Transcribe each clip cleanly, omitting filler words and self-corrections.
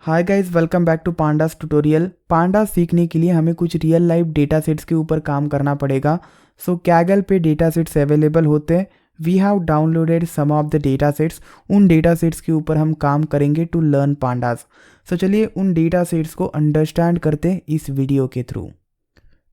Hi guys, welcome back to pandas tutorial. Pandas सीखने के लिए हमें कुछ रियल लाइफ डेटा सेट्स के ऊपर काम करना पड़ेगा। सो कैगल पे डेटा सेट्स अवेलेबल होते हैं। We have downloaded some of the data sets. उन डेटा सेट्स के ऊपर हम काम करेंगे टू लर्न पांडास। सो चलिए उन डेटा सेट्स को अंडरस्टैंड करते हैं इस वीडियो के थ्रू।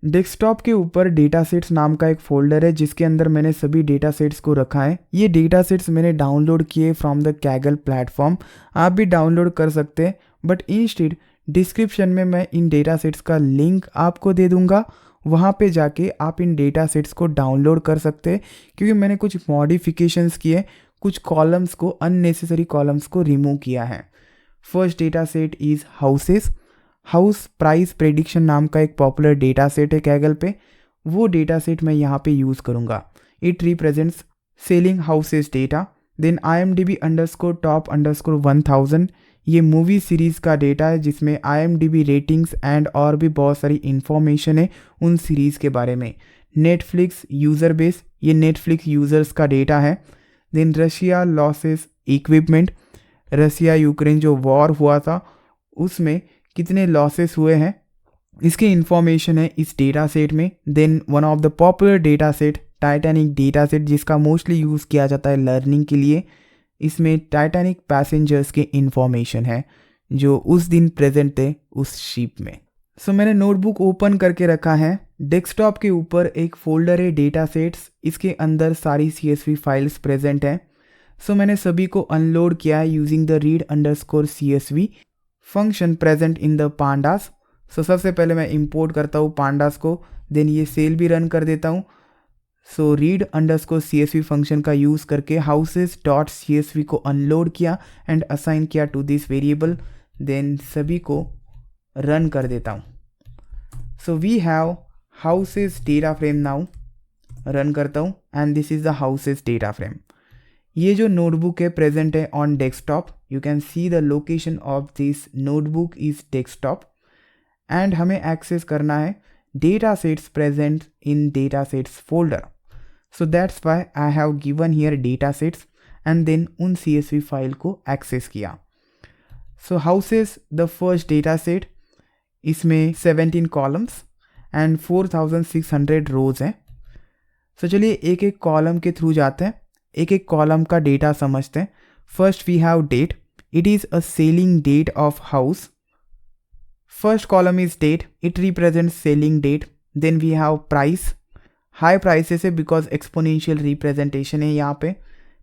डेस्कटॉप के ऊपर डेटा सेट्स नाम का एक फोल्डर है जिसके अंदर मैंने सभी डेटा सेट्स को रखा है। ये डेटा सेट्स मैंने डाउनलोड किए फ्रॉम द कैगल प्लेटफॉर्म। आप भी डाउनलोड कर सकते हैं, बट इंस्टेड डिस्क्रिप्शन में मैं इन डेटा सेट्स का लिंक आपको दे दूंगा। वहाँ पे जाके आप इन डेटा सेट्स को डाउनलोड कर सकते हैं, क्योंकि मैंने कुछ मॉडिफिकेशंस किए, कुछ कॉलम्स को, अननेसेसरी कॉलम्स को रिमूव किया है। First data set is houses. House price prediction नाम का एक पॉपुलर डेटा सेट है कैगल पे। वो डेटा सेट मैं यहाँ पे यूज़ करूँगा। It represents selling houses data. Then IMDb underscore top underscore 1000। ये मूवी सीरीज़ का डेटा है जिसमें IMDb रेटिंग्स एंड और भी बहुत सारी इन्फॉर्मेशन है उन सीरीज़ के बारे में। नेटफ्लिक्स यूज़र बेस, ये नेटफ्लिक्स यूज़र्स का डेटा है। Then Russia losses equipment, Russia Ukraine जो वॉर हुआ था उसमें कितने लॉसेस हुए हैं, इसकी इन्फॉर्मेशन है इस डेटा सेट में। Then one of the popular data set Titanic data set, जिसका मोस्टली यूज़ किया जाता है लर्निंग के लिए। इसमें टाइटैनिक पैसेंजर्स के इन्फॉर्मेशन है जो उस दिन प्रेजेंट थे उस शिप में। सो मैंने नोटबुक ओपन करके रखा है। डेस्कटॉप के ऊपर एक फोल्डर है डेटा सेट्स, इसके अंदर सारी CSV फाइल्स प्रेजेंट हैं। सो मैंने सभी को अनलोड किया है using the read_CSV function present in the pandas. So सबसे पहले मैं इंपोर्ट करता हूँ पांडास को, देन ये सेल भी रन कर देता हूँ। सो read_CSV फंक्शन का यूज़ करके houses.csv को अनलोड किया एंड असाइन किया टू दिस वेरिएबल। देन सभी को रन कर देता हूँ। So we have houses data frame now. Run करता हूँ and this is the houses data frame. ये जो नोटबुक है प्रेजेंट है on desktop. You can see the location of this notebook is desktop and हमें एक्सेस करना है data sets present in data sets folder. So that's why I have given here data sets and then उन CSV file को access किया। So houses the first data set, इसमें 17 columns and 4600 रोज हैं। सो चलिए एक एक कॉलम के थ्रू जाते हैं, एक एक कॉलम का डेटा समझते हैं। First we have date, it is a selling date of house. First column is date, it represents selling date. Then we have price, high prices है बिकॉज एक्सपोनेंशियल रिप्रेजेंटेशन है यहाँ पे।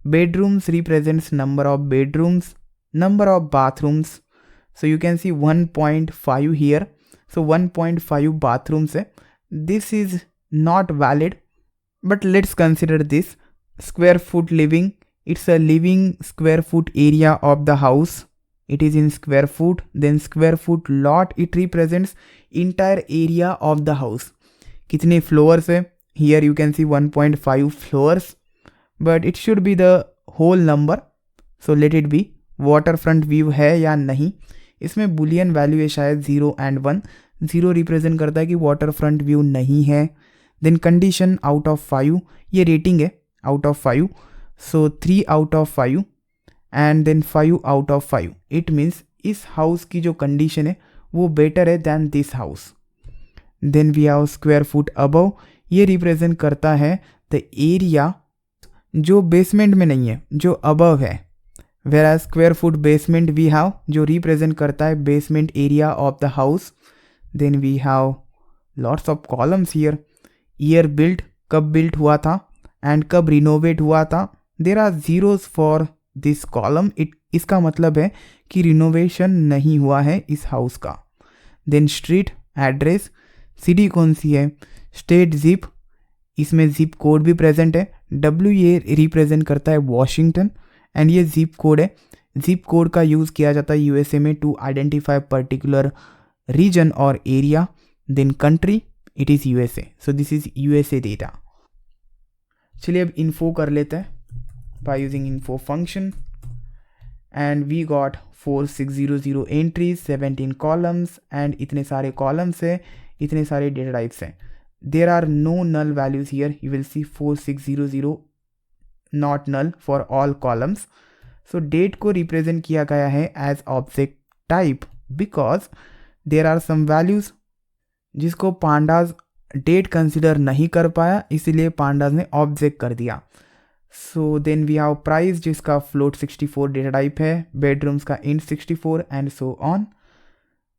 Bedrooms represents number of bedrooms, number of bathrooms. So you can see 1.5 here. So 1.5 bathrooms है। This is not valid, but let's consider this. Square foot living, it's a living square foot area of the house. It is in square foot. Then square foot lot, it represents entire area of the house. कितने floors है? Here you can see 1.5 floors, but it should be the whole number. So let it be. Waterfront view है या नहीं? इसमें boolean value है शायद 0 and 1. 0 represent करता है कि waterfront view नहीं है. Then condition out of 5, ये rating है out of 5. So 3 out of 5 and then 5 out of 5. It means इस हाउस की जो कंडीशन है वो बेटर है than this house. Then we have square feet above, ये रिप्रेजेंट करता है द एरिया जो बेसमेंट में नहीं है, जो अबव है। Whereas square feet basement we have, जो रिप्रेजेंट करता है basement area of the house. Then we have lots of columns here. Year built, कब बिल्ट हुआ था एंड कब रिनोवेट हुआ था। There are zeros for this column. इसका मतलब है कि रिनोवेशन नहीं हुआ है इस हाउस का। देन स्ट्रीट एड्रेस, सिटी कौन सी है। स्टेट जिप, इसमें जिप कोड भी प्रेजेंट है। W ये रिप्रेजेंट करता है वॉशिंगटन एंड ये जिप कोड है। जिप कोड का यूज़ किया जाता है USA में टू आइडेंटिफाई पर्टिकुलर रीजन और area. Then country, it is USA। So this is USA data. चलिए अब इन्फो कर लेते हैं by using info function and we got 4600 entries, 17 columns and इतने सारे कॉलम्स है, इतने सारे डेटा टाइप्स हैं। There are no null values here. You will see 4600 not null for all columns. So date को रिप्रेजेंट किया गया है as object type because there are some values जिसको पांडाज डेट कंसिडर नहीं कर पाया, इसीलिए पांडाज ने ऑब्जेक्ट कर दिया. So then we have price जिसका फ्लोट 64 डेटा टाइप है, बेडरूम्स का int 64 and so on.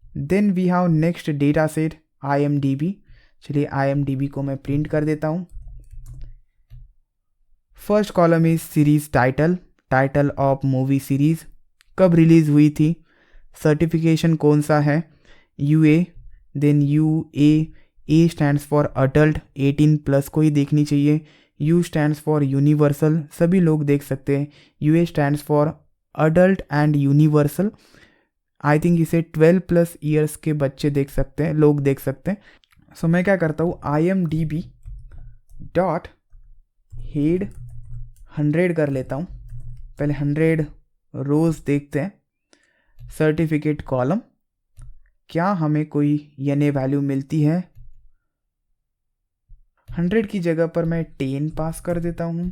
Then we have next data set IMDb. चलिए IMDb को मैं प्रिंट कर देता हूँ. First column is series title, title of movie series, कब रिलीज हुई थी, सर्टिफिकेशन कौन सा है, UA. Then UA, A stands for adult, 18+ को ही देखनी चाहिए. U स्टैंड्स फॉर यूनिवर्सल, सभी लोग देख सकते हैं. UA stands for adult and universal. I think इसे 12+ ईयर्स के बच्चे देख सकते हैं, लोग देख सकते हैं. सो मैं क्या करता हूँ, IMDb डॉट हेड 100 कर लेता हूँ. पहले 100 रोज देखते हैं. सर्टिफिकेट कॉलम, क्या हमें कोई YNA वैल्यू मिलती है. 100 की जगह पर मैं 10 पास कर देता हूँ.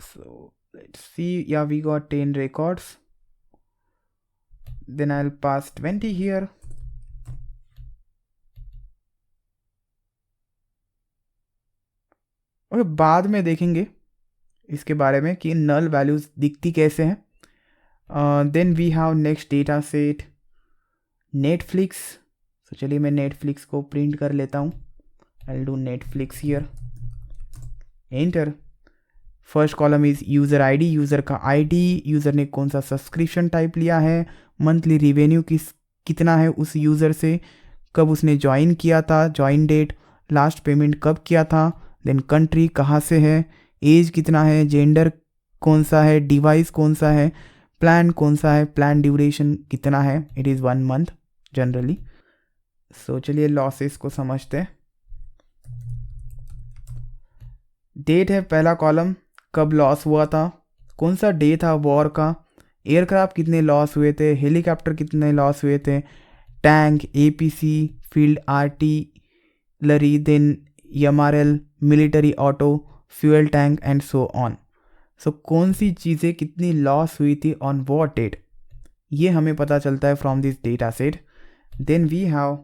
सो let's see, yeah we got 10 records. Then I'll pass 20 here. और बाद में देखेंगे इसके बारे में कि नल वैल्यूज दिखती कैसे हैं. Then we have next data set Netflix. तो चलिए मैं नेटफ्लिक्स को प्रिंट कर लेता हूँ. I'll do Netflix here. Enter. First column is user ID, user का ID, यूज़र ने कौन सा सब्सक्रिप्शन टाइप लिया है, मंथली रिवेन्यू कितना है उस यूज़र से, कब उसने ज्वाइन किया था, ज्वाइन डेट, लास्ट पेमेंट कब किया था. देन कंट्री कहाँ से है, एज कितना है, जेंडर कौन सा है, डिवाइस कौन सा है, प्लान कौन सा है, प्लान ड्यूरेशन कितना है, इट इज़ 1 मंथ जनरली. सो चलिए लॉसेस को समझते हैं. डेट है पहला कॉलम, कब लॉस हुआ था, कौन सा डे था वॉर का, एयरक्राफ्ट कितने लॉस हुए थे, हेलीकॉप्टर कितने लॉस हुए थे, tank, APC, field artillery, then MRL, military auto, fuel tank and so on. So कौन सी चीज़ें कितनी लॉस हुई थी ऑन वॉट डेट, ये हमें पता चलता है from this data set. Then we have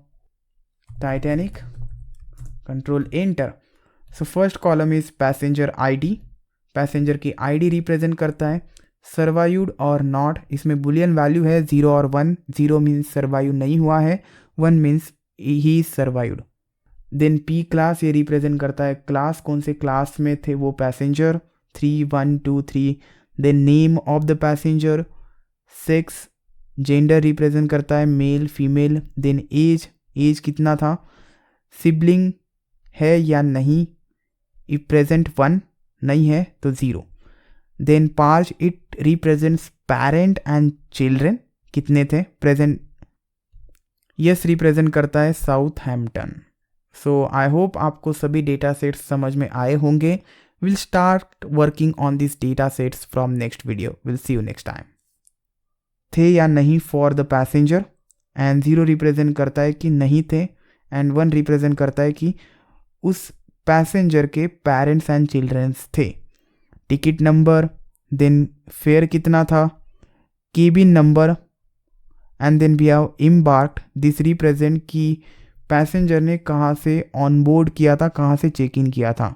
Titanic, control enter. So first column is passenger ID, passenger की ID रिप्रेजेंट करता है. सर्वाइव्ड और नॉट, इसमें बुलियन वैल्यू है 0 और 1. 0 मीन्स सर्वाइव नहीं हुआ है, 1 means he is survived. Then P class, ये रिप्रेजेंट करता है क्लास, कौन से क्लास में थे वो passenger, 3, 1, 2, 3. Then name of the passenger, sex, gender represent करता है male female. Then age, age कितना था, सिबलिंग है या नहीं, इफ प्रेजेंट 1, नहीं है तो 0. Then parch, it represents parent and children, कितने थे प्रेजेंट. यस रिप्रेजेंट करता है साउथहैम्पटन. सो आई होप आपको सभी डेटा सेट्स समझ में आए होंगे. Will start working on this data sets from next video. Will see you next time. थे या नहीं for the passenger, and 0 represent करता है कि नहीं थे, एंड 1 रिप्रेजेंट करता है कि उस पैसेंजर के पेरेंट्स एंड चिल्ड्रंस थे. टिकट नंबर, देन फेयर कितना था, cabin number, and then we have embarked. This represent कि पैसेंजर ने कहाँ से ऑन बोर्ड किया था, कहाँ से चेक इन किया था.